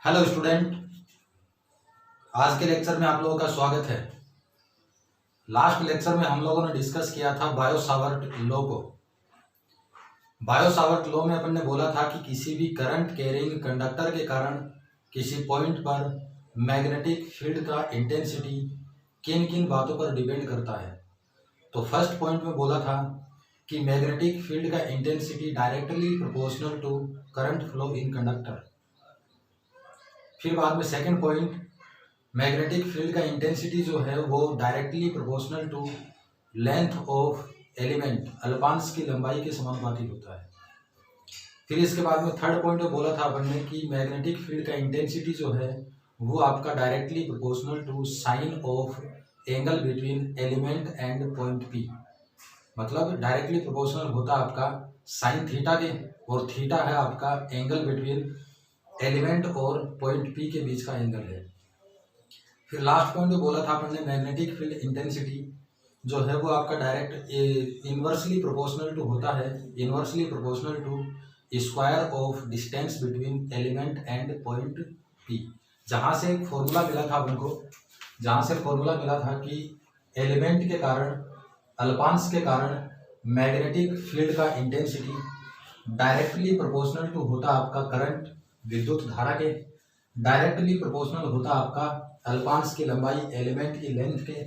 Hello student, आज के lecture में आप लोगों का स्वागत है। लास्ट लेक्चर में हम लोगों ने डिस्कस किया था बायो सावर्ट लॉ को। बायो सावर्ट लॉ में अपन ने बोला था कि किसी भी करंट कैरिंग कंडक्टर के कारण किसी पॉइंट पर मैग्नेटिक फील्ड का इंटेंसिटी किन किन बातों पर डिपेंड करता है। तो फर्स्ट पॉइंट में बोला था कि मैग्नेटिक फील्ड का intensity directly proportional to current flow in conductor. फिर बाद में सेकंड पॉइंट, मैग्नेटिक फील्ड का इंटेंसिटी जो है वो directly proportional to length of element, अल्पांश की लंबाई के समानुपाती होता है। फिर इसके बाद में थर्ड पॉइंट में बोला था अपन ने कि मैग्नेटिक फील्ड का इंटेंसिटी जो है वो आपका directly proportional to sine of angle between element and point P. मतलब डायरेक्टली प्रोपोर्शनल होता है आपका साइन थीटा के, और थीटा है आपका एंगल बिटवीन एलिमेंट और पॉइंट पी के बीच का एंगल है। फिर लास्ट पॉइंट में बोला था अपन ने मैग्नेटिक फील्ड इंटेंसिटी जो है वो आपका डायरेक्ट इन्वर्सली प्रोपोर्शनल टू होता है, inversely proportional to square of distance between element and point P. जहाँ से एक फॉर्मूला मिला था अपन को, जहाँ से फॉर्मूला मिला था कि एलिमेंट के कारण, अल्पांश के कारण मैग्नेटिक फील्ड का इंटेंसिटी डायरेक्टली प्रोपोर्शनल टू होता आपका करंट, विद्युत धारा के, डायरेक्टली प्रोपोर्शनल होता आपका अल्पांश की लंबाई, एलिमेंट की लेंथ के,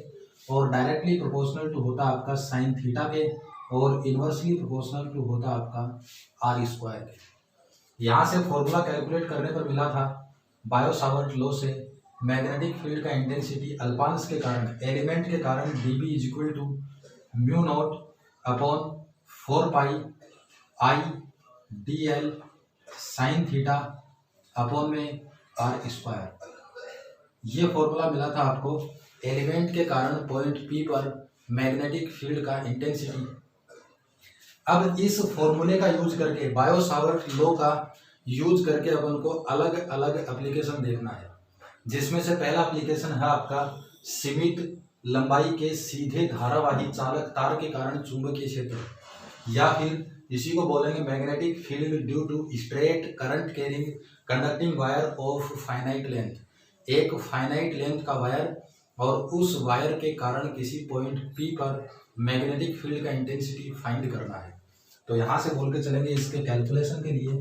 और डायरेक्टली प्रोपोर्शनल टू होता आपका साइन थीटा के, और इन्वर्सली प्रोपोर्शनल टू होता आपका आर स्क्वायर के। यहाँ से फॉर्मूला कैलकुलेट करने पर मिला था बायो सावर्ट लॉ से मैग्नेटिक फील्ड का इंटेंसिटी अल्पांश के कारण, एलिमेंट के कारण dB is equal to mu naught upon 4 pi I D L sine theta upon में आर स्क्वायर। ये फॉर्मूला मिला था आपको एलिमेंट के कारण पॉइंट पी पर मैग्नेटिक फील्ड का इंटेंसिटी। अब इस फॉर्मूले का यूज करके, बायो सावर्ट लॉ का यूज करके अपन को अलग अलग एप्लीकेशन देखना है, जिसमें से पहला एप्लीकेशन है आपका सीमित लंबाई के सीधे धारावाही चालक तार के कारण चुंबकीय क्षेत्र, या फिर इसी को बोलेंगे magnetic field due to straight current carrying conducting wire of finite length. एक फाइनाइट लेंथ का वायर और उस वायर के कारण किसी पॉइंट पी पर मैग्नेटिक फील्ड का इंटेंसिटी फाइंड करना है। तो यहाँ से बोल के चलेंगे इसके कैलकुलेशन के लिए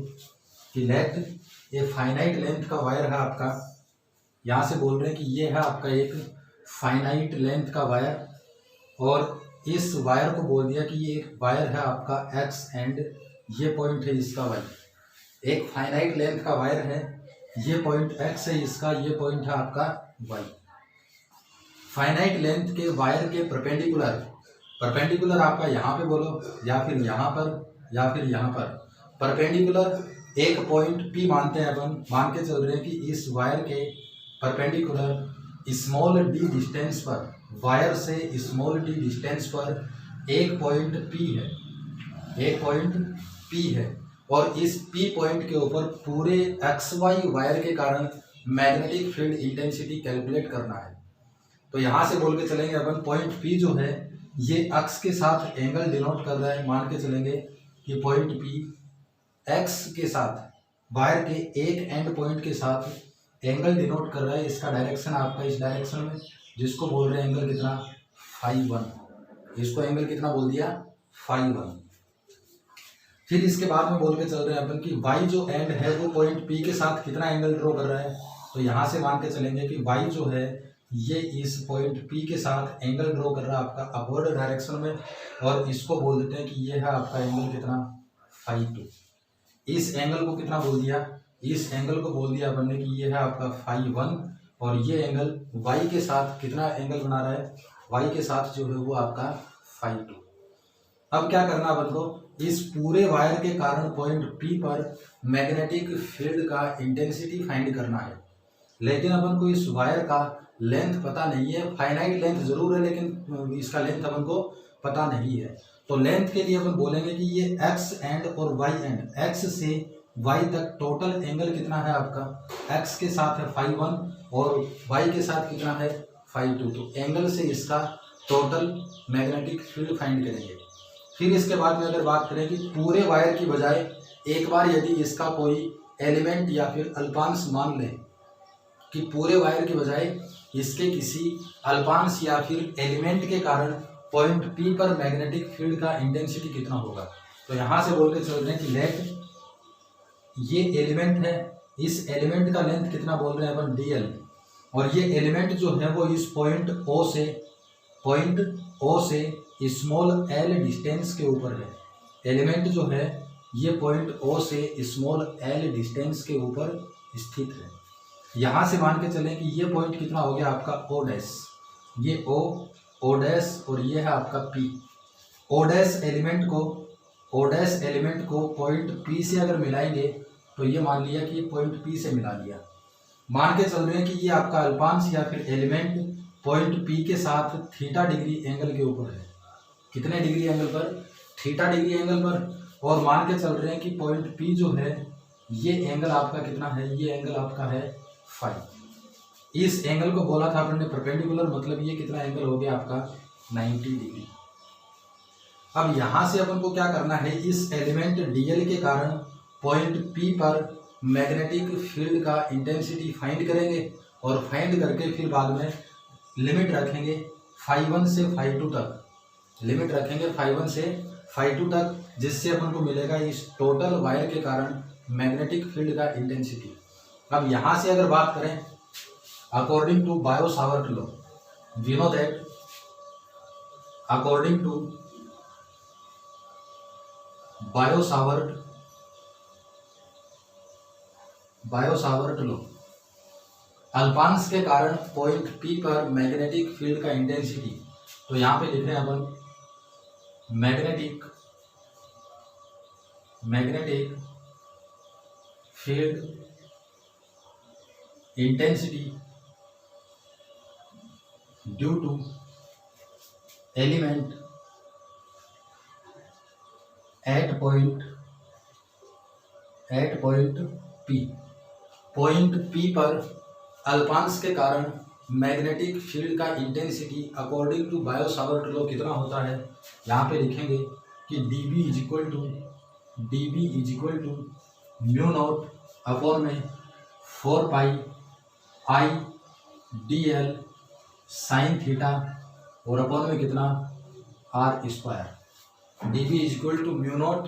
कि लेट ये फाइनाइट लेंथ का वायर है आपका, यहाँ से बोल रहे हैं कि ये है आपका एक फाइनाइट लेंथ का वायर, और इस वायर को बोल दिया कि ये एक वायर है आपका एक्स एंड ये पॉइंट है इसका वाई। एक फाइनाइट लेंथ का वायर है, ये पॉइंट एक्स है इसका, ये पॉइंट है आपका वाई। फाइनाइट लेंथ के वायर के परपेंडिकुलर, परपेंडिकुलर आपका यहाँ पे बोलो या फिर यहाँ पर या फिर यहाँ पर, परपेंडिकुलर एक पॉइंट पी मानते हैं अपन, मान के चल रहे हैं कि इस वायर के परपेंडिकुलर स्मॉल डी डिस्टेंस पर, वायर से स्मॉल डी डिस्टेंस पर एक पॉइंट पी है, एक पॉइंट पी है, और इस पी पॉइंट के ऊपर पूरे एक्स वाई वायर के कारण मैग्नेटिक फील्ड इंटेंसिटी कैलकुलेट करना है। तो यहाँ से बोल के चलेंगे अपन पॉइंट पी जो है ये एक्स के साथ एंगल डिनोट कर रहा है, मान के चलेंगे कि पॉइंट पी एक्स के साथ वायर के एक एंड पॉइंट के साथ एंगल डिनोट कर रहा है। इसका डायरेक्शन आपका इस डायरेक्शन में, जिसको बोल रहे हैं एंगल कितना, फाई 1। इसको एंगल कितना बोल दिया, फाई 1। फिर इसके बाद में बोल के चल रहे हैं अपन कि वाई जो एंड है वो पॉइंट पी के साथ कितना एंगल ड्रॉ कर रहा है। तो यहाँ से मान के चलेंगे कि वाई जो है ये इस पॉइंट पी के साथ एंगल ड्रॉ कर रहा है आपका अपवर्ड डायरेक्शन में, और इसको बोल देते हैं कि ये है आपका एंगल कितना, फाई 2। इस एंगल को कितना बोल दिया, इस एंगल को बोल दिया अपन ने कि ये है आपका फाई 1, और ये एंगल वाई के साथ कितना एंगल बना रहा है, वाई के साथ जो है वो आपका फाई 2। अब क्या करना अपन को, इस पूरे वायर के कारण पॉइंट पी पर मैग्नेटिक फील्ड का इंटेंसिटी फाइंड करना है। लेकिन अपन को इस वायर का लेंथ पता नहीं है, फाइनाइट लेंथ जरूर है लेकिन इसका लेंथ अपन को पता नहीं है। तो लेंथ के लिए अपन बोलेंगे कि ये एक्स एंड और वाई एंड, एक्स से वाई तक टोटल एंगल कितना है आपका, एक्स के साथ है फाई 1 और वाई के साथ कितना है, फाई 2। तो एंगल से इसका टोटल मैग्नेटिक फील्ड फाइंड करेंगे। फिर इसके बाद में अगर बात करें कि पूरे वायर की बजाय एक बार यदि इसका कोई एलिमेंट या फिर अल्पांश मान लें कि पूरे वायर के बजाय इसके किसी अल्पांश या फिर एलिमेंट के कारण पॉइंट P पर मैग्नेटिक फील्ड का इंटेंसिटी कितना होगा। तो यहाँ से बोल के चल रहे हैं कि लेट ये एलिमेंट है, इस एलिमेंट का लेंथ कितना बोल रहे हैं अपन dl, और ये एलिमेंट जो है वो इस पॉइंट O से स्मॉल l डिस्टेंस के ऊपर है। एलिमेंट जो है ये पॉइंट O से स्मॉल l डिस्टेंस के ऊपर स्थित है। यहाँ से मान के चलें कि ये पॉइंट कितना हो गया आपका O डैश, ये O डैश और ये है आपका P। O डैश एलिमेंट को पॉइंट P से अगर मिलाएंगे तो ये मान लिया कि ये पॉइंट P से मिला लिया। मान के चल रहे हैं कि ये आपका अल्पांश या फिर एलिमेंट पॉइंट P के साथ थीटा डिग्री एंगल के ऊपर है। कितने डिग्री एंगल पर? थीटा डिग्री एंगल पर। और मान के चल रहे हैं कि पॉइंट P जो है ये एंगल आपका कितना है, ये एंगल आपका है फाई। इस एंगल को बोला था अपन ने परपेंडिकुलर, मतलब ये कितना एंगल हो गया आपका 90 डिग्री। अब यहाँ से अपन को क्या करना है, इस एलिमेंट dl के कारण पॉइंट P पर मैग्नेटिक फील्ड का इंटेंसिटी फाइंड करेंगे और फाइंड करके फिर बाद में लिमिट रखेंगे φ1 से φ2 तक, लिमिट रखेंगे φ1 से φ2 तक, जिससे अपन को मिलेगा इस टोटल वायर के कारण मैग्नेटिक फील्ड का इंटेंसिटी। अब यहाँ से अगर बात करें according to Biot Savart law, we know that according to Biot Savart law, अल्पांश के कारण पॉइंट P पर मैग्नेटिक फील्ड का इंटेंसिटी, तो यहाँ पे लिख रहे हैं अपन magnetic field intensity due to element at point P। Point P पर अल्पांश के कारण मैग्नेटिक फील्ड का intensity according to Biot Savart law कितना होता है, यहाँ पे लिखेंगे कि dB is mu naught upon में 4 पाई I dl साइन थीटा और अपॉन में कितना r square. dB is mu naught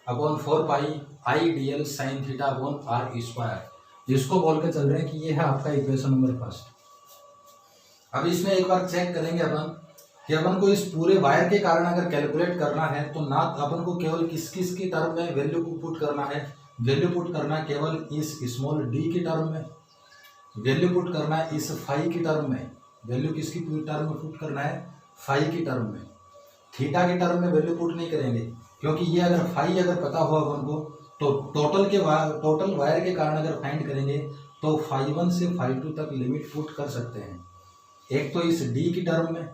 upon 4 pi I dl sign theta upon r square. इसको बोल के चल रहे हैं कि ये है आपका इक्वेशन नंबर फर्स्ट। अब इसमें एक बार चेक करेंगे अपन कि अपन को इस पूरे वायर के कारण अगर कैलकुलेट करना है तो ना अपन को केवल किस किस की टर्म में वैल्यू पुट करना है, वैल्यू पुट करना है केवल इस स्मॉल d की टर्म में, वैल्यू पुट करना है इस फाई की टर्म में, वैल्यू किसकी टर्म में पुट करना है, फाई की टर्म में। थीटा की टर्म में वैल्यू पुट नहीं करेंगे, क्योंकि ये अगर फाई अगर पता हो अपन को तो टोटल वायर के कारण अगर फाइंड करेंगे तो φ1 से φ2 तक लिमिट पुट कर सकते हैं, एक तो इस d की टर्म में,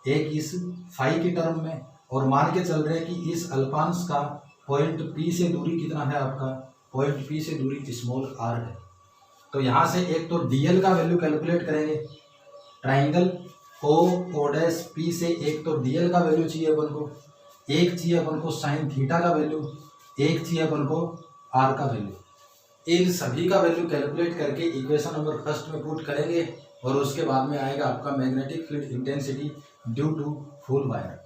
एक इस फाई की टर्म में, और मान के चल रहे हैं कि इस अल्पांश का पॉइंट P से दूरी कितना है आपका, पॉइंट P से दूरी स्मॉल r है। तो यहाँ से एक तो dl का वैल्यू कैलकुलेट करेंगे, ट्राइंगल O डैश P से एक तो dl का वैल्यू चाहिए अपन को, एक चाहिए अपन को साइन थीटा का वैल्यू, एक चाहिए अपन को r का वैल्यू। इन सभी का वैल्यू कैलकुलेट करके इक्वेशन नंबर फर्स्ट में पुट करेंगे और उसके बाद में आएगा आपका magnetic field intensity due to full wire.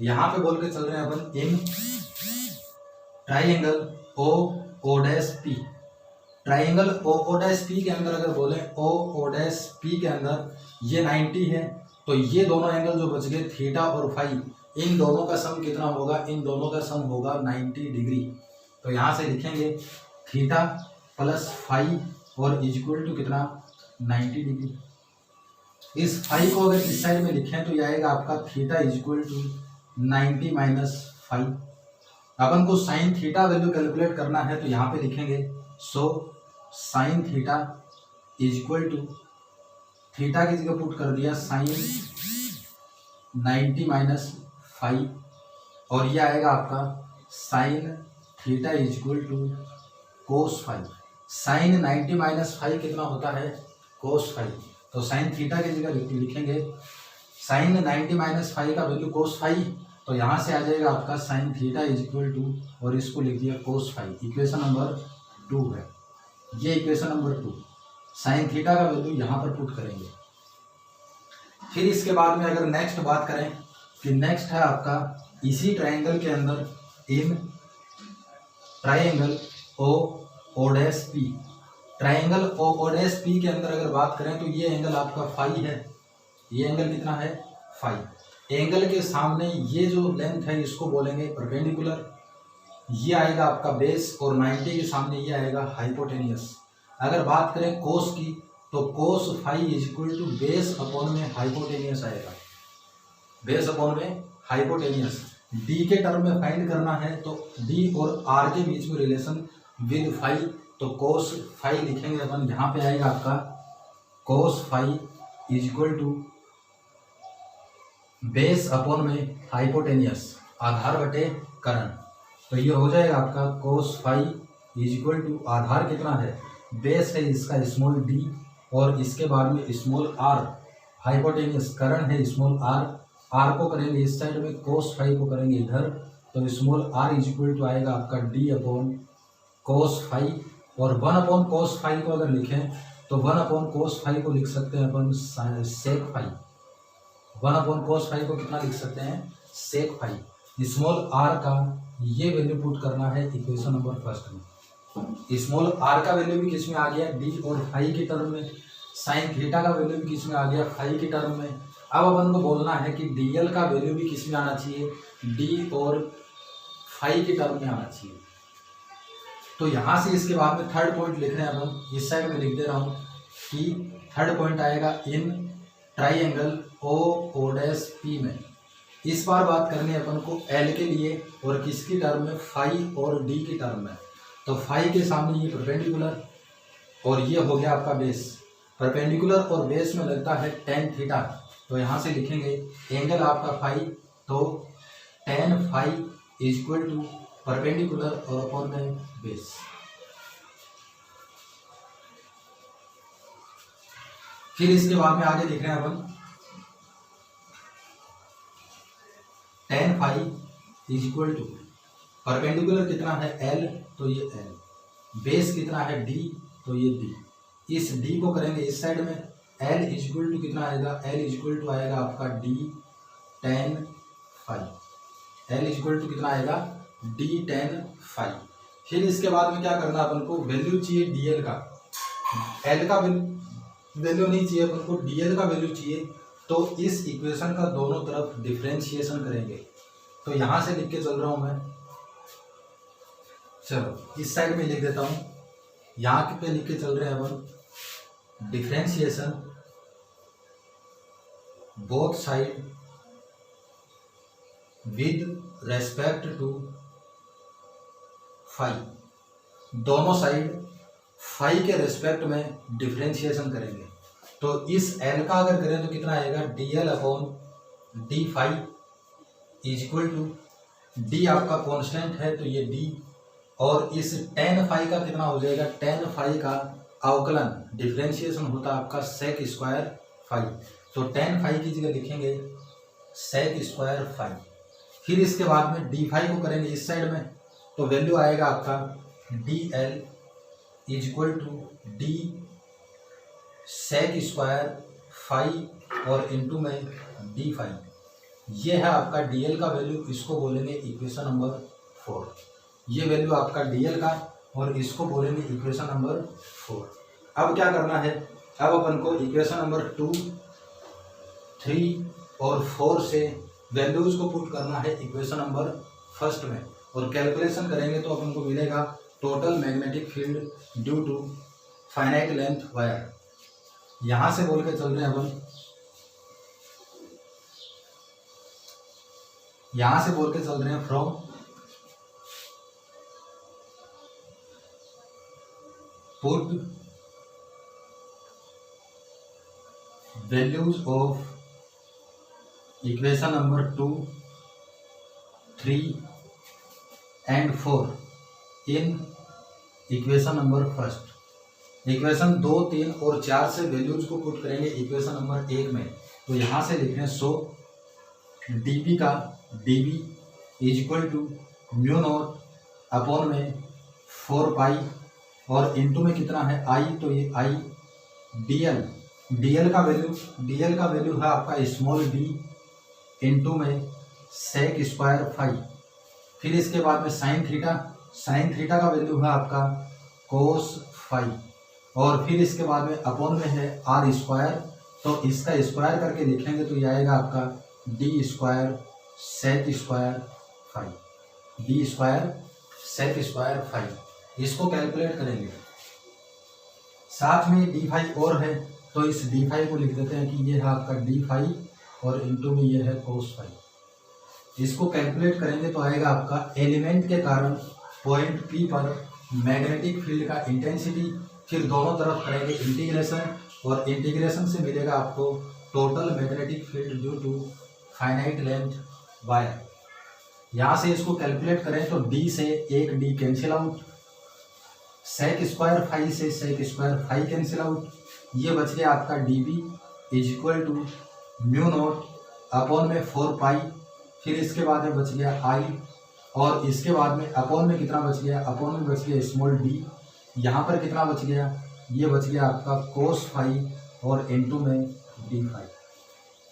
यहाँ पे बोल के चल रहे हैं अपन in triangle O dash P, triangle O dash P के अंदर अगर बोले O डैश P के अंदर ये 90 है, तो ये दोनों एंगल जो बच गए थीटा और फाई, इन दोनों का सम कितना होगा, इन दोनों का सम होगा 90 डिग्री। तो यहाँ से लिखेंगे थीटा प्लस फाई और इज इक्वल टू कितना 90 डिग्री। इस फाई को अगर इस साइड में लिखें तो ये आएगा आपका theta is equal to 90 minus phi. अपन को साइन थीटा वैल्यू कैलकुलेट करना है तो यहाँ पे लिखेंगे so sine theta is equal to, theta की जगह पुट कर दिया साइन 90 माइनस फाई, और ये आएगा आपका sine theta is equal to cos phi. Sine 90 minus phi कितना होता है, कोस फाई। तो साइन थीटा की जगह लिखेंगे साइन 90 माइनस फाई का वैल्यू कोस फाई, तो यहाँ से आ जाएगा आपका sine theta is equal to, और इसको लिख दिया कोस फाई। इक्वेशन नंबर 2 है। ये इक्वेशन नंबर 2, साइन थीटा का वैल्यू यहाँ पर पुट करेंगे। फिर इसके बाद में अगर नेक्स्ट बात करें कि नेक्स्ट है आपका इसी ट्रायंगल के अंदर in triangle O dash P, triangle O dash P के अंदर अगर बात करें तो ये एंगल आपका फाई है, ये एंगल कितना है फाई। एंगल के सामने ये जो लेंथ है इसको बोलेंगे परपेंडिकुलर, ये आएगा आपका बेस और 90 के सामने ये आएगा हाइपोटेनियस। अगर बात करें कोस की तो cos phi is equal to base upon में हाइपोटेनियस आएगा, बेस अपॉन में हाइपोटेनियस। डी के टर्म में फाइंड करना है तो डी और आर के बीच में रिलेशन विद फाई, तो कोस फाई लिखेंगे अपन, यहाँ पे आएगा आपका cos phi is equal to base upon में हाइपोटेनियस, आधार बटे करण। तो ये हो जाएगा आपका cos phi is equal to आधार कितना है, बेस है इसका स्मॉल डी और इसके बाद में स्मॉल आर, हाइपोटेनियस करण है स्मॉल आर, आर को करेंगे इस साइड में, कोस फाई को करेंगे इधर, तो small R is equal to आएगा आपका डी अपॉन कोस फाई। और 1 अपॉन कोस फाई को अगर लिखें तो 1 अपॉन कोस फाई को लिख सकते हैं अपन sec phi, 1 upon cos phi को कितना लिख सकते हैं सेक फाई। स्मॉल आर का ये वैल्यू पुट करना है इक्वेशन नंबर फर्स्ट में। स्मॉल आर का वैल्यू भी किस में आ गया डी और फाई की टर्म में, साइन थीटा का वैल्यू भी किस में आ गया फाई की टर्म में। अब अपन को बोलना है कि डीएल का वैल्यू भी किस में आना चाहिए, डी और फाई की टर्म में आना चाहिए। तो यहाँ से इसके बाद में थर्ड पॉइंट लिख रहे हैं अपन, इस साइड में लिख दे रहा हूँ कि थर्ड पॉइंट आएगा इन ट्राइएंगल ओ डैश पी में। इस बार बात करनी है अपन को एल के लिए और किसकी टर्म में, फाई और डी की टर्म में। तो फाई के सामने ये परपेंडिकुलर और ये हो गया आपका बेस, परपेंडिकुलर और बेस में लगता है टेन थीटा, तो यहाँ से लिखेंगे एंगल आपका फाई, तो tan phi is equal to perpendicular और अपॉन में बेस। फिर इसके बाद में आगे लिख रहे हैं अपन tan phi is equal to perpendicular कितना है एल, तो ये एल, बेस कितना है डी, तो ये डी। इस डी को करेंगे इस साइड में, एल इज इक्वल टू कितना आएगा, एल इज इक्वल टू आएगा आपका D tan phi, L is equal to कितना आएगा डी टेन फाई। फिर इसके बाद में क्या करना अपन को, वैल्यू चाहिए डीएल का, एल का वैल्यू नहीं चाहिए अपन को, डीएल का वैल्यू चाहिए। तो इस इक्वेशन का दोनों तरफ डिफरेंशिएशन करेंगे। तो यहाँ से लिख के चल रहा हूँ मैं, चलो इस साइड में लिख देता हूँ, यहाँ पे लिख के चल रहे हैं अपन differentiation both side with respect to phi, दोनों साइड फाई के रेस्पेक्ट में डिफरेंशिएशन करेंगे। तो इस एल का अगर करें तो कितना आएगा, D L upon D phi is equal to, D आपका कांस्टेंट है तो ये डी, और इस टेन फाई का कितना हो जाएगा, टेन फाई का अवकलन डिफरेंशिएशन होता है आपका सेक स्क्वायर फाई, तो टेन फाई की जगह लिखेंगे सेक स्क्वायर फाई। फिर इसके बाद में डी फाई को करेंगे इस साइड में, तो वैल्यू आएगा आपका D L is equal to D sec square phi और इनटू में डी फाई। ये है आपका डीएल का वैल्यू, इसको बोलेंगे इक्वेशन नंबर 4। ये वैल्यू आपका डीएल का और इसको बोलेंगे इक्वेशन नंबर 4। अब क्या करना है, अब अपन को इक्वेशन नंबर 2, 3 और 4 से वैल्यूज को पुट करना है इक्वेशन नंबर फर्स्ट में, और कैलकुलेशन करेंगे तो अपन को मिलेगा total magnetic field due to finite length wire. यहां से बोल के चल रहे हैं अपन, यहां से बोल के चल रहे हैं from put values of equation number 2, 3 and 4 in equation number first. Equation 2, 3 और 4 से वैल्यूज को पुट करेंगे इक्वेशन नंबर 1 में। तो यहाँ से लिख रहे हैं सो dp का dv is equal to mu naught upon में 4 पाई और इनटू में कितना है आई, तो ये आई डीएल का वैल्यू है आपका स्मॉल डी इनटू में सेक स्क्वायर फाई। फिर इसके बाद में साइन थीटा का वैल्यू है आपका कोस फाई। और फिर इसके बाद में अपॉन में है आर स्क्वायर, तो इसका स्क्वायर करके लिखेंगे तो ये आएगा आपका D square sec square phi, D square sec square phi. इसको कैलकुलेट करेंगे। साथ में डी फाई और है, तो इस डी फाई को लिख देते हैं कि ये है आपका डी फाई और इनटू में ये है कोस फाई। इसको कैलकुलेट करेंगे तो आएगा आपका एलिमेंट के कारण पॉइंट पी पर मैग्नेटिक फील्ड का इंटेंसिटी। फिर दोनों तरफ करेंगे इंटीग्रेशन, और इंटीग्रेशन से मिलेगा आपको total magnetic field due to finite length wire. यहाँ से इसको कैलकुलेट करें तो डी से एक D cancel out, sec square phi से sec square phi cancel out, ये बच गया आपका D B is equal to mu naught upon में 4 पाई। फिर इसके बाद में बच गया आई, और इसके बाद में अपॉन में कितना बच गया, अपॉन में बच गया स्मॉल डी। यहाँ पर कितना बच गया, ये बच गया आपका कोस फाई और इनटू में D phi.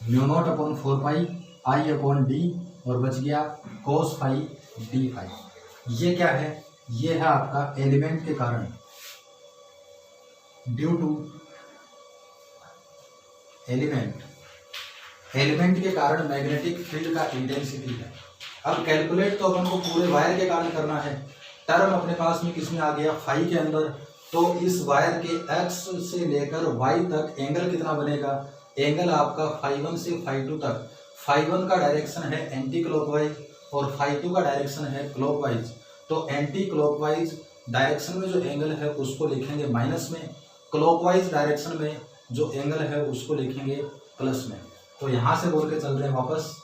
Mu naught upon 4 pi I upon D, और बच गया कोस फाई डी फाई। ये क्या है, ये है आपका एलिमेंट के कारण ड्यू टू एलिमेंट के कारण मैग्नेटिक फील्ड का इंटेंसिटी है। अब कैलकुलेट तो अपन को पूरे वायर के कारण करना है। टर्म अपने पास में किसमें आ गया, फाई के अंदर। तो इस वायर के एक्स से लेकर वाई तक एंगल कितना बनेगा, एंगल आपका फाई 1 से फाई 2 तक। फाई 1 का डायरेक्शन है एंटी क्लॉकवाइज और फाई 2 का डायरेक्शन है क्लॉकवाइज। तो एंटी क्लॉकवाइज डायरेक्शन में जो एंगल है उसको लिखेंगे माइनस में, क्लॉकवाइज डायरेक्शन में जो एंगल है उसको लिखेंगे प्लस में। तो यहां से बोल के चल रहे हैं वापस,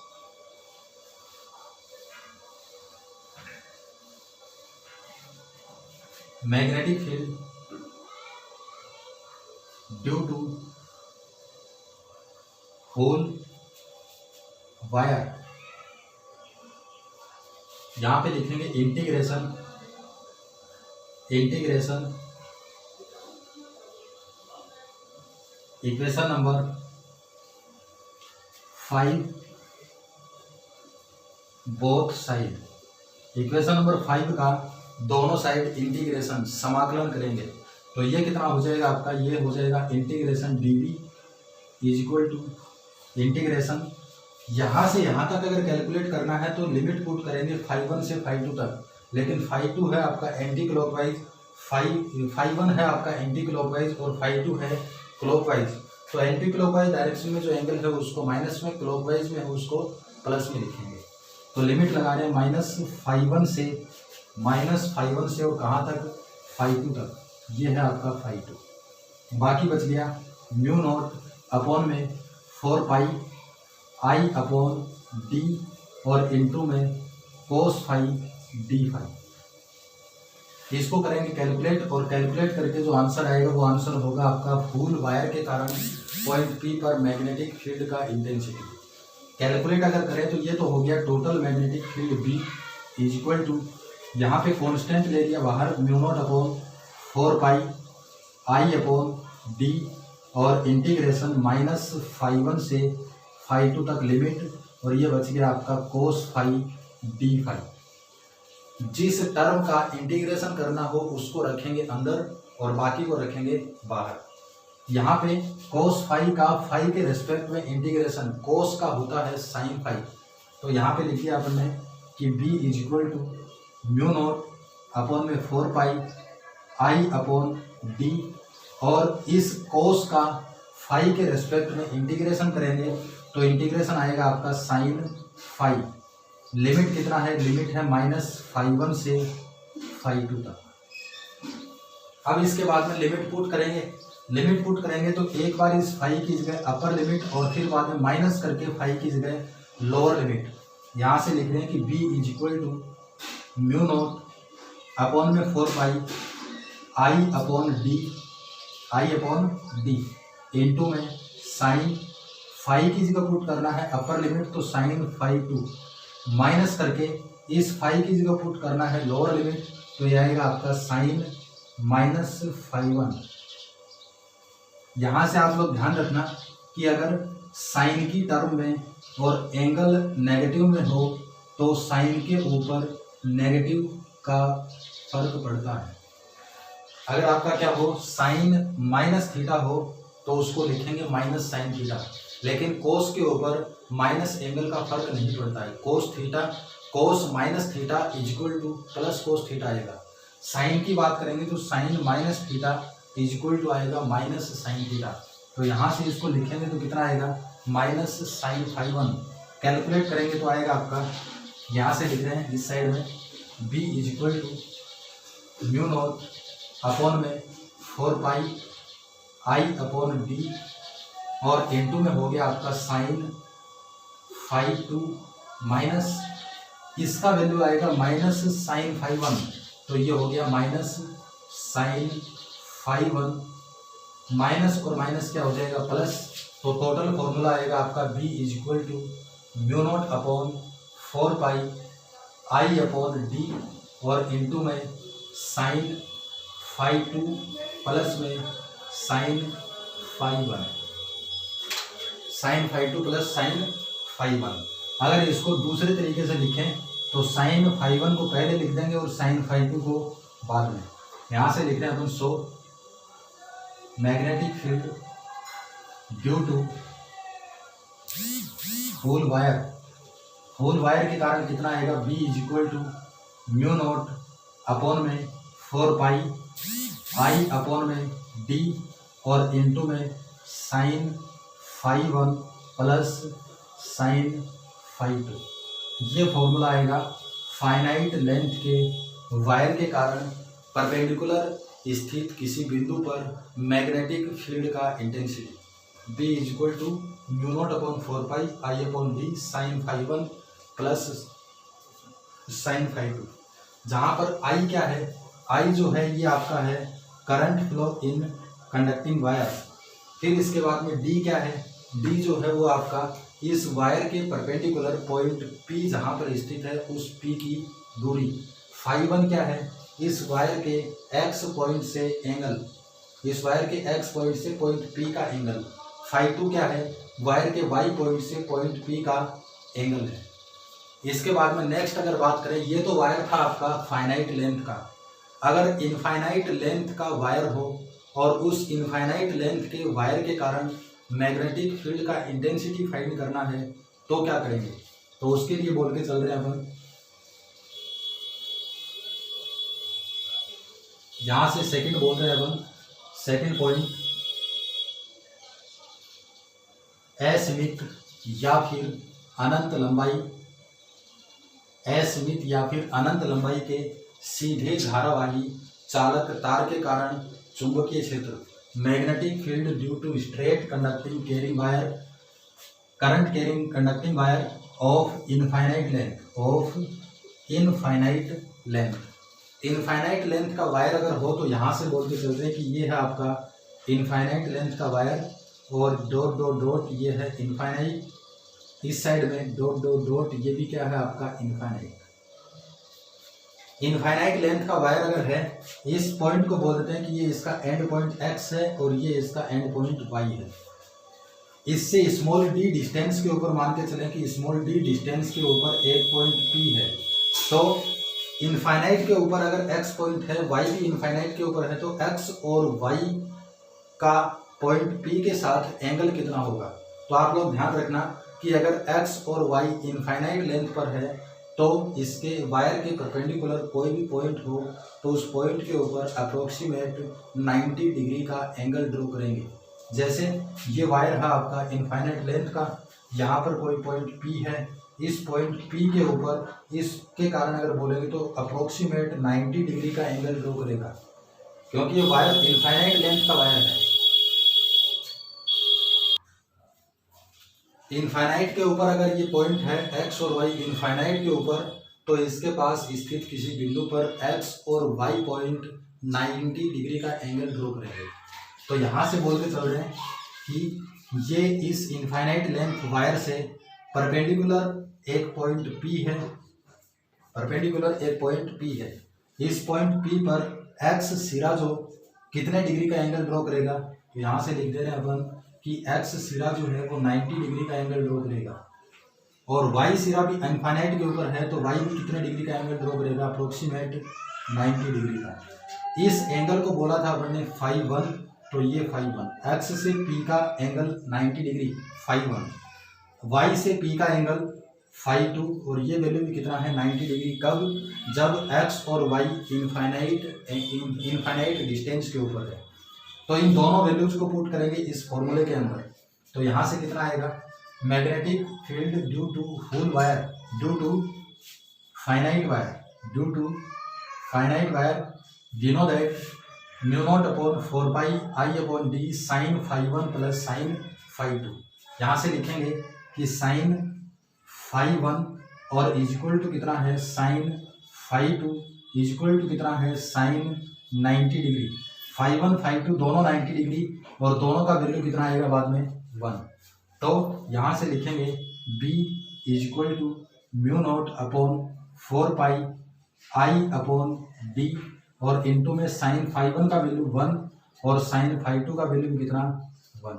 magnetic field due to whole wire, यहां पे लिखेंगे integration equation number 5 both side. Equation number 5 का दोनों साइड इंटीग्रेशन समाकलन करेंगे तो ये कितना हो जाएगा आपका, ये हो जाएगा integration D B is equal to integration, यहाँ से यहाँ तक अगर कैलकुलेट करना है तो लिमिट पुट करेंगे फाई 1 से फाई 2 तक। लेकिन फाई 2 है आपका एंटी क्लॉकवाइज, फाई 1 है आपका एंटी क्लॉकवाइज और फाई 2 है क्लॉकवाइज। तो एंटी क्लॉकवाइज डायरेक्शन में जो एंगल है उसको माइनस में, क्लॉकवाइज में है उसको प्लस में लिखेंगे। तो लिमिट लगा रहे हैं माइनस फाई 1 से और कहाँ तक, फाई 2 तक। ये है आपका फाई 2। बाकी बच गया म्यू नॉट अपॉन में 4 पाई आई अपॉन डी और इनटू में कोस फाई डी फाई। इसको करेंगे कैलकुलेट, और कैलकुलेट करके जो आंसर आएगा वो आंसर होगा आपका फुल वायर के कारण पॉइंट पी पर मैग्नेटिक फील्ड का इंटेंसिटी। कैलकुलेट अगर करें तो ये तो हो गया total magnetic field B is equal to, यहाँ पे कांस्टेंट ले लिया बाहर, mu naught upon 4 pi I upon D और इंटीग्रेशन माइनस फाई 1 से फाई 2 तक लिमिट, और ये बच गया आपका कोस फाई डी फाई। जिस टर्म का इंटीग्रेशन करना हो उसको रखेंगे अंदर और बाकी को रखेंगे बाहर। यहाँ पे कोस फाई का फाई के रेस्पेक्ट में इंटीग्रेशन कोस का होता है साइन फाई। तो यहाँ पे लिखिए आपने कि b is equal to mu naught upon में 4 पाई आई अपॉन डी, और इस कोस का फाई के रेस्पेक्ट में इंटीग्रेशन करेंगे तो इंटीग्रेशन आएगा आपका साइन फाई। लिमिट कितना है, लिमिट है माइनस फाई 1 से फाई 2 तक। अब इसके बाद में लिमिट पुट करेंगे तो एक बार इस फाई की जगह अपर लिमिट और फिर बाद में माइनस करके फाई की जगह लोअर लिमिट। यहाँ से लिख रहे हैं कि b is equal to mu naught upon में 4 pi I upon D into में साइन फाई की जगह पुट करना है अपर लिमिट, तो साइन फाई 2 माइनस करके इस फाई की जगह पुट करना है लोअर लिमिट, तो ये आएगा आपका साइन -φ1। यहाँ से आप लोग ध्यान रखना कि अगर साइन की टर्म में और एंगल नेगेटिव में हो तो साइन के ऊपर नेगेटिव का फर्क पड़ता है। अगर आपका क्या हो, साइन -θ हो तो उसको लिखेंगे -sin θ, लेकिन कोस के ऊपर माइनस एंगल का फर्क नहीं पड़ता है। कोस -θ इक्वल टू प्लस कोस θ आएगा। साइन की बात करेंगे तो साइन -θ इक्वल टू आएगा -sin θ। तो यहाँ से इसको लिखेंगे तो कितना आएगा, -sin⁵1। कैलकुलेट करेंगे तो आएगा आपका, यहाँ से लिख रहे हैं इस साइड में b इक्वल टू μ0 अपॉन में 4πi/d और इनटू में हो गया आपका sin⁵2 माइनस इसका वैल्यू आएगा -sin⁵1, तो ये हो गया -sin⁵1 माइनस और माइनस क्या हो जाएगा प्लस। तो टोटल फॉर्मूला आएगा आपका b equal to μ0 upon 4πi/d और इनटू में sin⁵2 प्लस में sin⁵1 प्लस sin⁵1। अगर इसको दूसरे तरीके से लिखें तो sin⁵1 को पहले लिख देंगे और sin⁵2 को बाद में। यहाँ से लिख रहे हैं अपन, so magnetic field due to whole wire के कारण कितना आएगा, b इक्वल टू μ0 अपॉन में 4πi/अपॉन में d और इनटू में sin⁵1 प्लस sin⁵2। ये फॉर्मूला आएगा फाइनाइट लेंथ के वायर के कारण परपेंडिकुलर स्थित किसी बिंदु पर मैग्नेटिक फील्ड का intensity b equal to μ0 upon 4πi/d sin⁵1 plus sin⁵2। जहाँ पर I क्या है, I जो है ये आपका है current flow in conducting wire. फिर इसके बाद में D क्या है, D जो है वो आपका इस वायर के परपेंडिकुलर पॉइंट P जहाँ पर स्थित है उस P की दूरी। ∅1 क्या है, इस वायर के X पॉइंट से एंगल, इस वायर के X पॉइंट से पॉइंट P का एंगल। ∅2 क्या है, वायर के Y पॉइंट से पॉइंट P का एंगल है। इसके बाद में नेक्स्ट अगर बात करें, ये तो वायर था आपका फाइनाइट लेंथ का। अगर इनफाइनाइट लेंथ का वायर हो और उस इनफाइनाइट लेंथ के वायर के कारण मैग्नेटिक फील्ड का इंटेंसिटी फाइंड करना है तो क्या करेंगे, तो उसके लिए बोल के चल रहे हैं अपन। यहाँ से सेकंड बोल रहे हैं अपन, सेकंड पॉइंट, असीमित या फिर अनंत लंबाई के सीधे धारावाही चालक तार के कारण चुंबकीय क्षेत्र magnetic field due to straight conducting conducting wire of infinite length का वायर अगर हो तो यहाँ से बोल के चलते हैं कि ये है आपका इनफाइनाइट लेंथ का वायर और डॉट डॉट डॉट ये है इनफाइनाइट, इस साइड में डॉट डॉट डॉट ये भी क्या है आपका इनफाइनाइट लेंथ का वायर अगर है, इस पॉइंट को बोलते हैं कि ये इसका एंड पॉइंट x है और ये इसका एंड पॉइंट y है। इससे स्मॉल d डिस्टेंस के ऊपर मान के चलें कि स्मॉल d डिस्टेंस के ऊपर एक पॉइंट P है, तो इनफाइनाइट के ऊपर अगर x पॉइंट है, y भी इनफाइनाइट के ऊपर है, तो x और y का पॉइंट P के साथ एंगल कितना होगा। तो आप लोग ध्यान रखना कि अगर x और y इनफाइनाइट लेंथ पर है तो इसके वायर के परपेंडिकुलर कोई भी पॉइंट हो तो उस पॉइंट के ऊपर अप्रोक्सीमेट 90 डिग्री का एंगल ड्रॉ करेंगे। जैसे ये वायर है आपका इनफाइनाइट लेंथ का, यहाँ पर कोई पॉइंट P है, इस पॉइंट P के ऊपर इसके कारण अगर बोलेंगे तो अप्रोक्सीमेट 90 डिग्री का एंगल ड्रॉ करेगा, क्योंकि ये वायर इनफाइनाइट लेंथ का वायर है। इनफाइनाइट के ऊपर अगर ये पॉइंट है x और y इनफाइनाइट के ऊपर, तो इसके पास स्थित किसी बिंदु पर x और y पॉइंट 90 डिग्री का एंगल ड्रॉ करेंगे। तो यहाँ से बोल के चल रहे हैं कि ये इस इनफाइनाइट लेंथ वायर से परपेंडिकुलर एक पॉइंट P है, इस पॉइंट P पर एक्स सिरा जो कितने डिग्री का एंगल ड्रॉ करेगा, तो यहाँ से लिख दे रहे हैं अपन कि एक्स सिरा जो है वो 90 डिग्री का एंगल ड्रॉ करेगा, और वाई सिरा भी इनफाइनाइट के ऊपर है, तो वाई भी कितने डिग्री का एंगल ड्रॉ करेगा, अप्रोक्सीमेट 90 डिग्री का। इस एंगल को बोला था अपन ने फाई 1, तो ये फाई 1, एक्स से पी का एंगल 90 डिग्री फाई 1, वाई से पी का एंगल फाई 2, और ये वैल्यू भी कितना है 90 डिग्री। कब? जब एक्स और वाई इनफाइनाइट डिस्टेंस के ऊपर है। तो इन दोनों वैल्यूज को पुट करेंगे इस फॉर्मूले के अंदर, तो यहाँ से कितना आएगा, magnetic field due to whole wire due to finite wire denote that mu naught upon 4 pi I upon D sine phi 1 plus sine phi 2। यहाँ से लिखेंगे कि साइन फाई 1 और इक्वल टू कितना है साइन फाई 2 इक्वल टू कितना है sign 90 degree. Phi 1 phi 2 दोनों 90 डिग्री, और दोनों का वैल्यू कितना आएगा बाद में 1। तो यहाँ से लिखेंगे b equal to mu naught upon 4 pi I upon D, और इनटू में साइन फाई 1 का वैल्यू 1 और साइन फाई 2 का वैल्यू कितना 1।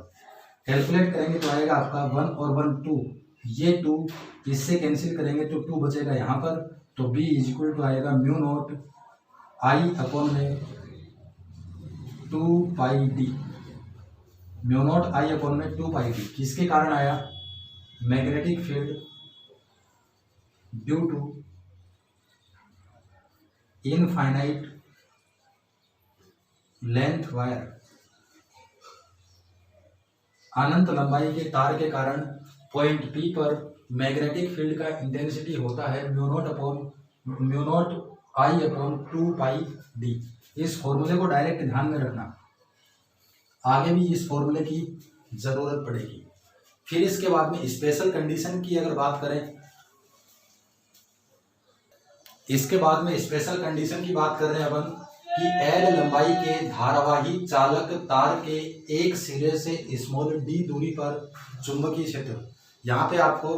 कैलकुलेट करेंगे तो आएगा आपका 1 और 1 2, ये 2 इससे कैंसिल करेंगे तो 2 बचेगा यहाँ पर, तो b इक्वल टू आएगा म्यू नॉट आई अपॉन में 2 pi D, mu naught I upon में 2 पाई डी। किसके कारण आया, magnetic field due to infinite length wire, अनंत लंबाई के तार के कारण पॉइंट P पर मैग्नेटिक फील्ड का इंटेंसिटी होता है mu naught I upon 2 pi D. इस फॉर्मूले को डायरेक्ट ध्यान में रखना, आगे भी इस फॉर्मूले की जरूरत पड़ेगी। फिर इसके बाद में स्पेशल कंडीशन की अगर बात करें, इसके बाद में स्पेशल कंडीशन की बात कर रहे हैं अपन कि एल लंबाई के धारावाही चालक तार के एक सिरे से स्मॉल डी दूरी पर चुंबकीय क्षेत्र। यहाँ पे आपको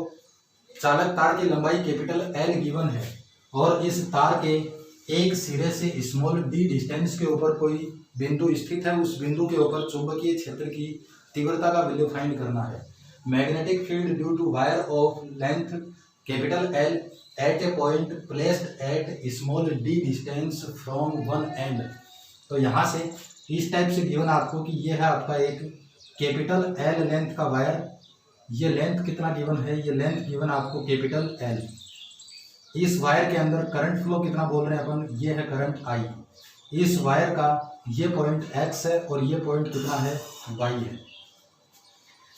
चालक तार की लंबाई कैपिटल एल गिवन है, और इस तार के एक सिरे से स्मॉल डी डिस्टेंस के ऊपर कोई बिंदु स्थित है, उस बिंदु के ऊपर चुंबकीय क्षेत्र की तीव्रता का वैल्यू फाइंड करना है। Magnetic field due to wire of length capital L at a point placed at small D distance from one end. तो यहाँ से इस टाइप से गिवन आपको कि ये है आपका एक कैपिटल एल लेंथ का वायर, ये लेंथ कितना गिवन है, ये लेंथ गिवन आपको कैपिटल एल। इस वायर के अंदर करंट फ्लो कितना बोल रहे हैं अपन, ये है करंट आई। इस वायर का ये पॉइंट एक्स है और ये पॉइंट कितना है वाई है।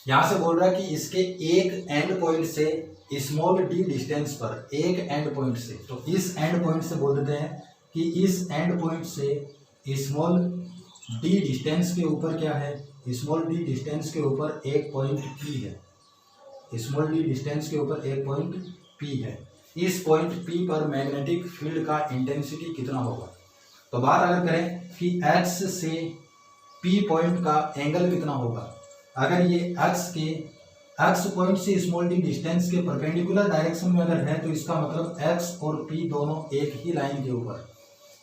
यहाँ से बोल रहा है कि इसके एक एंड पॉइंट से स्मॉल डी डिस्टेंस पर, एक एंड पॉइंट से, तो इस एंड पॉइंट से बोल देते हैं कि इस एंड पॉइंट से स्मॉल डी डिस्टेंस के ऊपर क्या है, स्मॉल डी डिस्टेंस के ऊपर एक पॉइंट पी है, स्मॉल डी डिस्टेंस के ऊपर एक पॉइंट पी है। इस पॉइंट पी पर मैग्नेटिक फील्ड का इंटेंसिटी कितना होगा। तो बात अगर करें कि एक्स से पी पॉइंट का एंगल कितना होगा, अगर ये एक्स पॉइंट से स्मॉल डी डिस्टेंस के परपेंडिकुलर डायरेक्शन में अगर है, तो इसका मतलब एक्स और पी दोनों एक ही लाइन के ऊपर,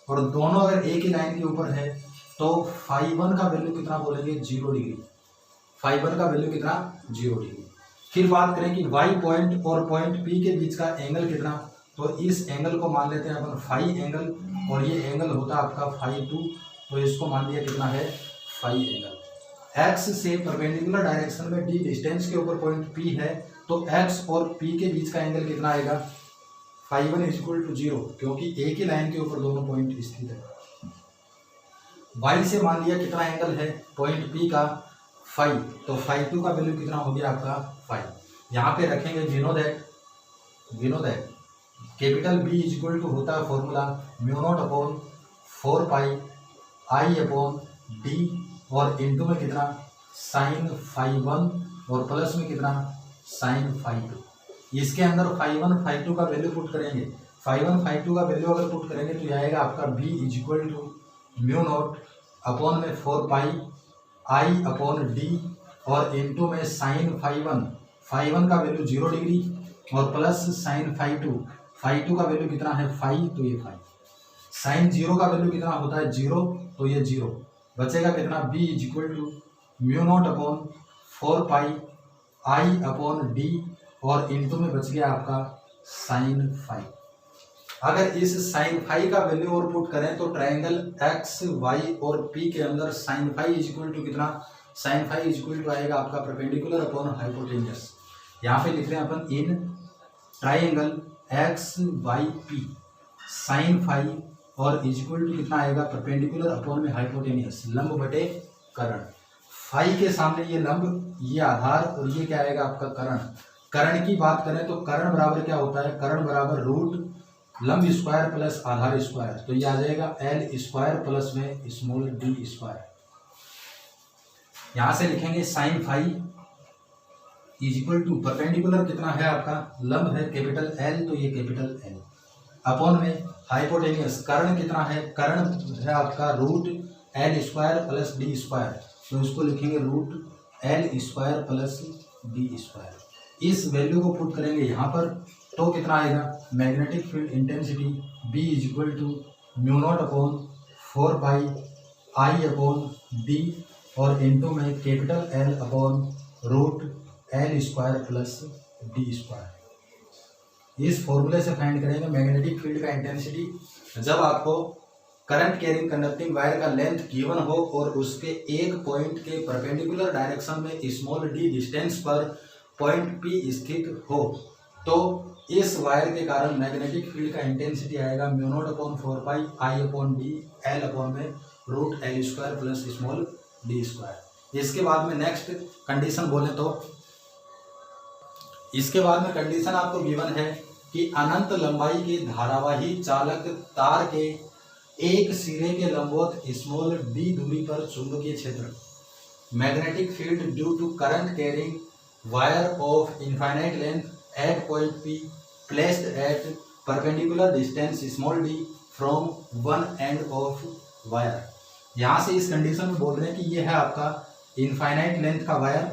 और दोनों अगर एक ही लाइन के ऊपर है तो फाई 1 का वैल्यू कितना बोलेंगे 0 डिग्री, फाई 1 का वैल्यू कितना 0 डिग्री। फिर बात करें कि वाई पॉइंट और पॉइंट पी के बीच का एंगल कितना, तो इस एंगल को मान लेते हैं अपन फाई एंगल, और ये एंगल होता है आपका फाई 2, तो इसको मान लिया कितना है फाई एंगल। एक्स से परपेंडिकुलर डायरेक्शन में डी डिस्टेंस के ऊपर पॉइंट पी है, तो एक्स और पी के बीच का एंगल कितना आएगा, फाई 1 इक्वल टू 0, क्योंकि एक ही लाइन के ऊपर दोनों पॉइंट स्थित है। वाई से मान लिया कितना एंगल है पॉइंट पी का फाई, तो फाई 2 का वैल्यू कितना हो गया आपका फाई। यहाँ पे रखेंगे we know that capital B equal to होता है formula mu naught upon 4 pi I upon D, और इंटू में कितना साइन फाई 1 और प्लस में कितना साइन फाई 2। इसके अंदर फाई 1 फाई 2 का वैल्यू पुट करेंगे, फाई 1 फाई 2 का वैल्यू अगर पुट करेंगे तो आएगा आपका B equal to mu naught upon में 4 पाई आई अपॉन डी, और इंटू में साइन फाई 1 का वैल्यू 0 डिग्री और प्लस साइन फाई 2 का वैल्यू कितना है फाई, तो ये फाई। साइन जीरो का वैल्यू कितना होता है 0, तो ये 0 बचेगा कितना b is equal to mu naught upon 4 pi I upon D और इनटू में बच गया आपका साइन फाई। अगर इस साइन फाई का वैल्यू और पुट करें तो ट्रायंगल एक्स वाई और पी के अंदर sine phi is equal to कितना, sine phi is equal to आएगा आपका परपेंडिकुलर अपॉन हाइपोटेन्यूस। यहाँ पे लिख रहे हैं अपन in triangle X Y P sine phi और इज इक्वल टू कितना आएगा परपेंडिकुलर अपॉन में हाइपोटेन्यूस, लंब बटे कर्ण। फाई के सामने ये लंब, ये आधार और ये क्या आएगा आपका कर्ण। कर्ण की बात करें तो कर्ण बराबर क्या होता है, कर्ण बराबर रूट लंब स्क्वायर प्लस आधार स्क्वायर, तो ये आ जाएगा एल स्क्वायर प्लस में स्मॉल डी स्क्वायर। यहां से लिखेंगे sine phi is equal to perpendicular कितना है आपका, लंब है कैपिटल एल, तो ये कैपिटल एल अपॉन में हाइपोटेन्यूस कर्ण कितना है, कर्ण है आपका root L square plus D square, तो इसको लिखेंगे root L square plus D square. इस वैल्यू को पुट करेंगे यहाँ पर तो कितना आएगा, magnetic field intensity B is equal to mu naught upon 4 pi I upon D और इनटू में capital L upon root L square plus D square. इस फॉर्मूले से फाइंड करेंगे मैग्नेटिक फील्ड का इंटेंसिटी जब आपको करंट कैरिंग कंडक्टिंग वायर का लेंथ गिवन हो और उसके एक पॉइंट के परपेंडिकुलर डायरेक्शन में स्मॉल डी डिस्टेंस पर पॉइंट P स्थित हो, तो इस वायर के कारण मैग्नेटिक फील्ड का इंटेंसिटी आएगा mu naught upon 4 pi I upon D L upon में root L square plus small D square. इसके बाद में नेक्स्ट कंडीशन बोले तो इसके बाद में कंडीशन आपको गिवन है कि अनंत लंबाई के धारावाही चालक तार के एक सिरे के लंबवत स्मॉल डी दूरी पर चुंबकीय क्षेत्र magnetic field due to current carrying wire of infinite length at point P placed at perpendicular distance small d from one end of wire। यहाँ से इस कंडीशन में बोल रहे हैं कि ये है आपका इनफाइनाइट लेंथ का वायर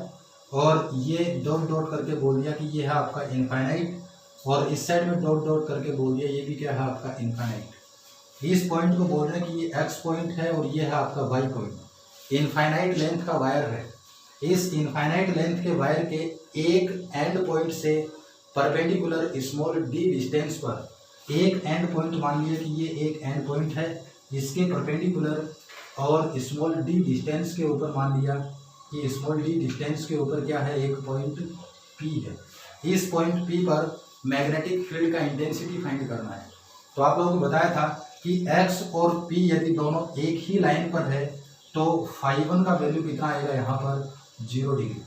और ये डॉट डॉट करके बोल दिया कि ये है आपका इनफाइनाइट और इस साइड में डॉट डॉट करके बोल दिया ये भी क्या है आपका इनफाइनाइट। इस पॉइंट को बोल रहे हैं कि ये x पॉइंट है और ये है आपका y पॉइंट। इनफाइनाइट लेंथ का वायर है, इस इनफाइनाइट लेंथ के वायर के एक एंड पॉइंट से परपेंडिकुलर स्मॉल डी डिस्टेंस पर एक एंड पॉइंट मान लिया कि ये एक एंड पॉइंट है, इसके परपेंडिकुलर और स्मॉल डी डिस्टेंस के ऊपर मान लिया कि स्मॉल डी डिस्टेंस के ऊपर क्या है एक पॉइंट P है। इस पॉइंट P पर मैग्नेटिक फील्ड का इंटेंसिटी फाइंड करना है। तो आप लोगों को बताया था कि x और P यदि दोनों एक ही लाइन पर है तो φ1 का वैल्यू कितना आएगा यहाँ पर 0 डिग्री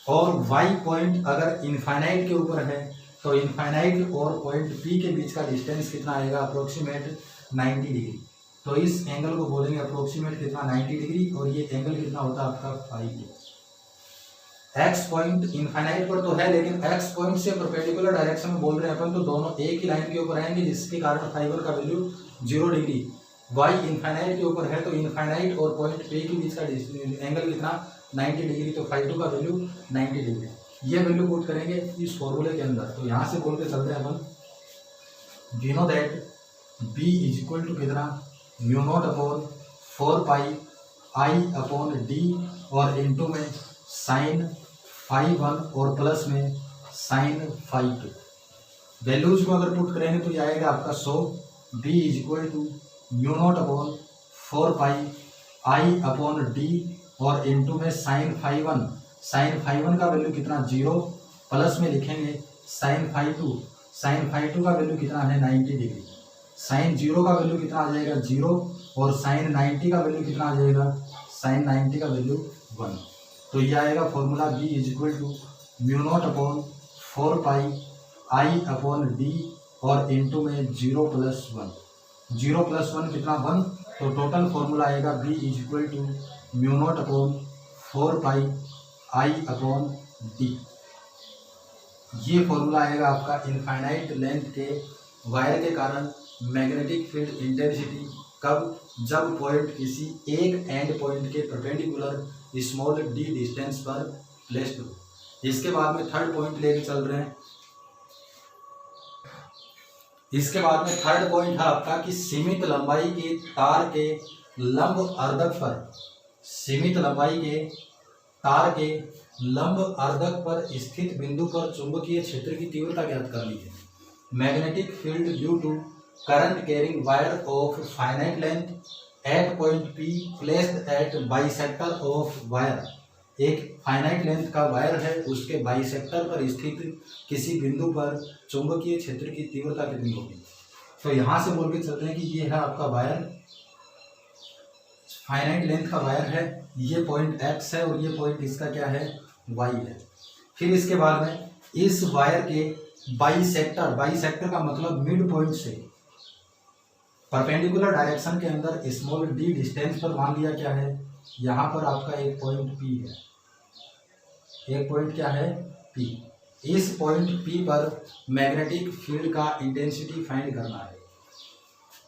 और y पॉइंट अगर इनफाइनाइट के ऊपर है तो इनफाइनाइट और पॉइंट P के बीच का डिस्टेंस कितना आएगा अप्रोक्सीमेट 90 डिग्री। तो इस एंगल को बोलेंगे अप्रोक्सीमेट कितना 90 डिग्री और ये एंगल कितना होता है आपका फाई। x पॉइंट इनफाइनाइट पर तो है लेकिन x पॉइंट से परपेंडिकुलर डायरेक्शन में बोल रहे हैं अपन तो दोनों एक ही लाइन के ऊपर आएंगे जिसके कारण फाइबर का वैल्यू 0 डिग्री। y इनफाइनाइट के ऊपर है तो इनफाइनाइट और पॉइंट P के बीच का एंगल कितना 90 डिग्री, तो φ2 का वैल्यू 90 डिग्री। ये वैल्यू पुट करेंगे इस फॉर्मूले के अंदर। तो यहाँ से बोल के चलते हैं अपन we know that B is equal to कितना mu naught upon 4 pi I upon D और इनटू में साइन φ1 और प्लस में साइन φ2। वैल्यूज को अगर पुट करेंगे तो ये आएगा आपका 100 B is equal to mu naught upon 4 pi I upon D और इनटू में साइन φ1 का वैल्यू कितना 0 प्लस में लिखेंगे साइन φ2 का वैल्यू कितना है 90 डिग्री। साइन 0 का वैल्यू कितना आ जाएगा 0 और साइन 90 का वैल्यू कितना आ जाएगा साइन 90 का वैल्यू 1। तो ये आएगा formula B is equal to mu naught upon 4 pi I upon D और इनटू में 0 प्लस 1 कितना 1। तो टोटल फॉर्मूला आएगा B is equal to mu naught upon 4 pi I upon D. ये फॉर्मूला आएगा आपका इनफाइनाइट लेंथ के वायर के कारण मैग्नेटिक फील्ड इंटेंसिटी कब, जब पॉइंट किसी एक एंड पॉइंट के परपेंडिकुलर स्मॉल डी डिस्टेंस पर प्लेस्ड हो। इसके बाद में थर्ड पॉइंट लेके चल रहे हैं। इसके बाद में थर्ड पॉइंट है आपका कि सीमित लंबाई के तार के लंब अर्धक पर, सीमित लंबाई के तार के लंब अर्धक पर स्थित बिंदु पर चुंबकीय क्षेत्र की तीव्रता ज्ञात करनी है। Magnetic field due to current carrying wire of finite length at point P placed at bisector of wire. एक फाइनाइट लेंथ का वायर है, उसके बाइसेक्टर पर स्थित किसी बिंदु पर चुंबकीय क्षेत्र की तीव्रता कितनी होगी। तो यहाँ से बोल के चलते हैं कि ये है आपका वायर, फाइनाइट लेंथ का वायर है, ये पॉइंट एक्स है और ये पॉइंट इसका क्या है, वाई है। फिर इसके बाद में इस वायर के बाइसेक्टर, बाइसेक्टर का मतलब मिड पॉइंट से परपेंडिकुलर डायरेक्शन के अंदर स्मॉल डी डिस्टेंस पर मान लिया क्या है, यहाँ पर आपका एक पॉइंट पी है, एक पॉइंट क्या है, पी। इस पॉइंट पी पर मैग्नेटिक फील्ड का इंटेंसिटी फाइंड करना है।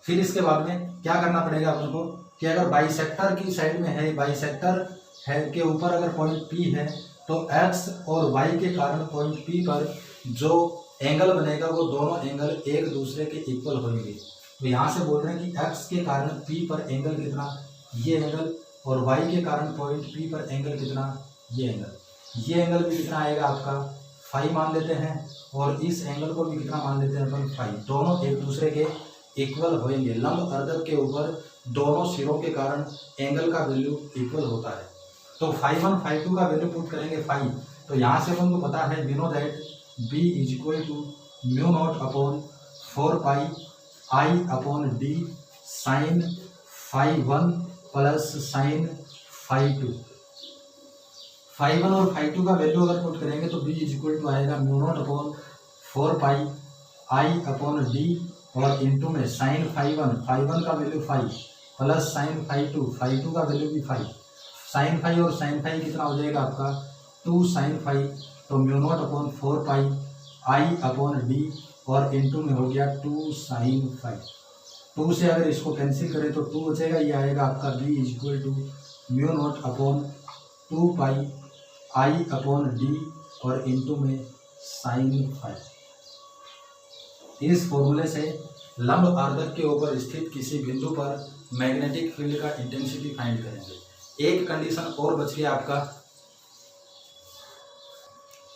फिर इसके बाद में क्या करना पड़ेगा अपन को कि अगर बाइसेक्टर की साइड में है, बाइसेक्टर है के ऊपर अगर पॉइंट पी है तो एक्स और वाई के कारण पॉइंट पी पर जो एंगल बनेगा वो दोनों एंगल एक दूसरे के इक्वल होंगे। तो यहाँ से बोल रहे हैं कि एक्स के कारण पी पर एंगल कितना, ये एंगल, और वाई के कारण पॉइंट पी पर एंगल कितना, ये एंगल। ये एंगल भी कितना आएगा आपका, फाई मान लेते हैं, और इस एंगल को भी कितना मान लेते हैं अपन, फाई। दोनों एक दूसरे के इक्वल होंगे। लंब अर्धक के ऊपर दोनों सिरों के कारण एंगल का वैल्यू इक्वल होता है। तो φ1 φ2 का वैल्यू पुट करेंगे फाई। तो यहाँ से अपन को पता है we know that B is equal to mu naught upon 4 pi I upon D sine φ1 plus sine φ2। φ1 और φ2 का वैल्यू अगर पुट करेंगे तो B इज इक्वल टू आएगा mu naught upon 4 pi I upon D और इंटू में sine φ1 का value phi plus sine φ2 का वैल्यू भी फाई। साइन फाई और साइन फाई कितना हो जाएगा आपका 2 साइन फाई। तो mu naught upon 4 pi I upon D और इंटू में हो गया 2 साइन फाई। 2 से अगर इसको कैंसिल करें तो 2 बचेगा, ये आएगा आपका B is equal to mu naught upon 2 pi I upon D और इंटू में साइन फाई। इस फॉर्मूले से लंब अर्धक के ऊपर स्थित किसी बिंदु पर मैग्नेटिक फील्ड का इंटेंसिटी फाइंड करेंगे। एक कंडीशन और बच गया आपका,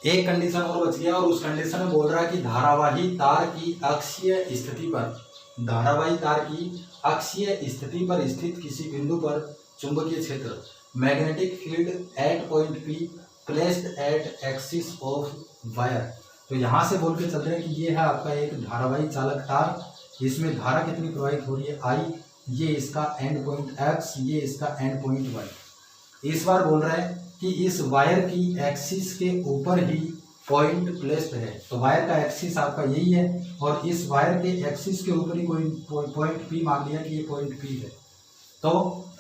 एक कंडीशन और बच गया, और उस कंडीशन में बोल रहा है कि धारावाही तार की अक्षीय स्थिति पर, धारावाही तार की अक्षीय स्थिति पर स्थित किसी बिंदु पर चुंबकीय क्षेत्र magnetic field at point P placed eight axis of wire. तो यहाँ से बोल के चलते हैं कि ये है आपका एक धारावाही चालक तार, इसमें धारा कितनी प्रवाहित हो रही है, आई, ये इसका एंड पॉइंट एक्स, ये इसका एंड पॉइंट वाई। इस बार बोल रहे हैं कि इस वायर की एक्सिस के ऊपर ही पॉइंट प्लेस्ड है। तो वायर का एक्सिस आपका यही है और इस वायर के एक्सिस के ऊपर ही कोई पॉइंट पी मान लिया कि ये पॉइंट पी है। तो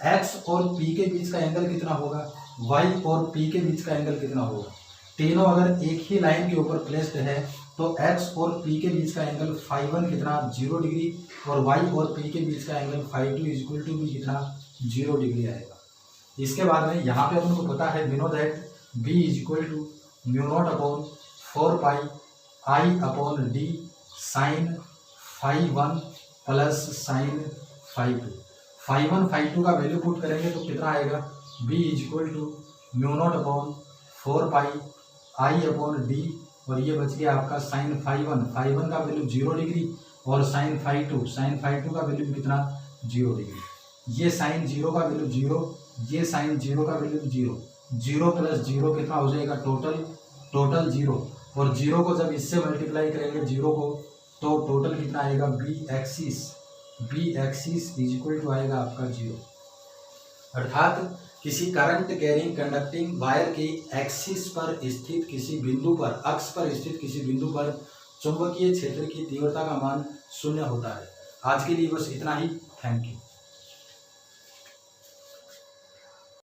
एक्स और पी के बीच का एंगल कितना होगा, वाई और पी के बीच का एंगल कितना होगा। तीनों अगर एक ही लाइन के ऊपर प्लेस्ड है तो एक्स और पी के बीच का एंगल φ1 कितना 0 डिग्री और वाई और पी के बीच का एंगल φ2 इज इक्वल टू भी कितना 0 डिग्री आएगा। इसके बाद में यहाँ पे अपन को पता है we know that B is equal to mu naught upon 4 pi I upon D sine φ1 plus sine φ2। φ1 φ2 का वैल्यू पुट करेंगे तो कितना आएगा, B is equal to mu naught upon 4 pi I upon D और ये बच गया आपका साइन φ1 का वैल्यू 0 डिग्री और साइन φ2 का वैल्यू कितना 0 डिग्री। ये साइन 0 का वैल्यू 0, ये साइन 0 का वैल्यू 0 प्लस 0 कितना हो जाएगा टोटल 0 और 0 को जब इससे मल्टीप्लाई करेंगे 0 को तो टोटल कितना आएगा B axis is equal to आएगा आपका 0। अर्थात किसी करंट कैरिंग कंडक्टिंग वायर की एक्सिस पर स्थित किसी बिंदु पर, अक्ष पर स्थित किसी बिंदु पर चुंबकीय क्षेत्र की तीव्रता का मान 0 होता है। आज के लिए बस इतना ही। Thank you.